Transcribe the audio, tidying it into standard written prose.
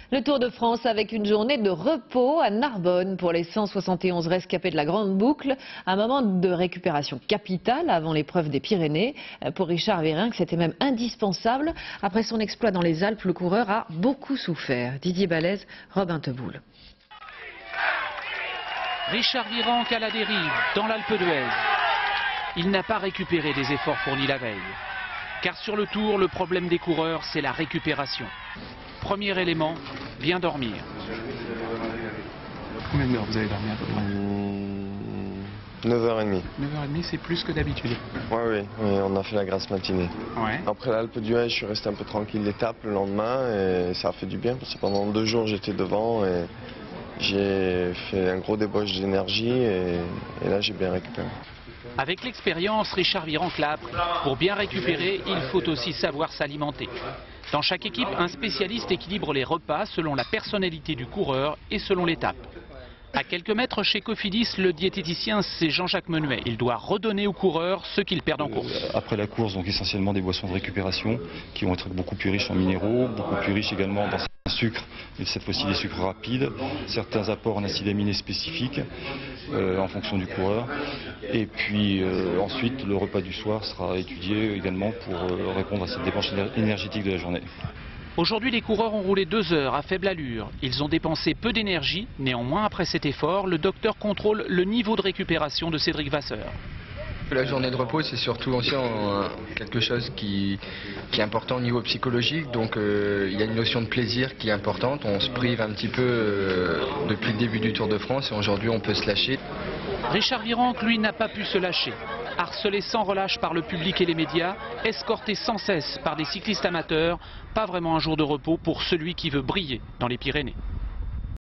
Le Tour de France avec une journée de repos à Narbonne pour les 171 rescapés de la Grande Boucle. Un moment de récupération capitale avant l'épreuve des Pyrénées. Pour Richard Virenque, c'était même indispensable. Après son exploit dans les Alpes, le coureur a beaucoup souffert. Didier Balèze, Robin Teboul. Richard Virenque à la dérive dans l'Alpe d'Huez. Il n'a pas récupéré des efforts fournis la veille. Car sur le Tour, le problème des coureurs, c'est la récupération. Premier élément, bien dormir. Combien d'heures vous avez dormi à peu près 9h30. 9h30, c'est plus que d'habitude. Oui, on a fait la grasse matinée. Ouais. Après l'Alpe d'Huez, je suis resté un peu tranquille l'étape le lendemain et ça a fait du bien parce que pendant 2 jours j'étais devant et j'ai fait un gros débauche d'énergie et là j'ai bien récupéré. Avec l'expérience, Richard Virenque l'a appris. Pour bien récupérer, il faut aussi savoir s'alimenter. Dans chaque équipe, un spécialiste équilibre les repas selon la personnalité du coureur et selon l'étape. À quelques mètres chez Cofidis, le diététicien, c'est Jean-Jacques Menuet. Il doit redonner aux coureurs ce qu'ils perdent en course. Après la course, donc essentiellement des boissons de récupération qui vont être beaucoup plus riches en minéraux, beaucoup plus riches également dans certains sucres, et cette fois-ci des sucres rapides, certains apports en acides aminés spécifiques en fonction du coureur. Et puis ensuite, le repas du soir sera étudié également pour répondre à cette dépense énergétique de la journée. Aujourd'hui, les coureurs ont roulé 2 heures à faible allure. Ils ont dépensé peu d'énergie. Néanmoins, après cet effort, le docteur contrôle le niveau de récupération de Cédric Vasseur. La journée de repos, c'est surtout aussi quelque chose qui est important au niveau psychologique. Donc il y a une notion de plaisir qui est importante. On se prive un petit peu depuis le début du Tour de France et aujourd'hui on peut se lâcher. Richard Virenque, lui, n'a pas pu se lâcher. Harcelé sans relâche par le public et les médias, escorté sans cesse par des cyclistes amateurs, pas vraiment un jour de repos pour celui qui veut briller dans les Pyrénées.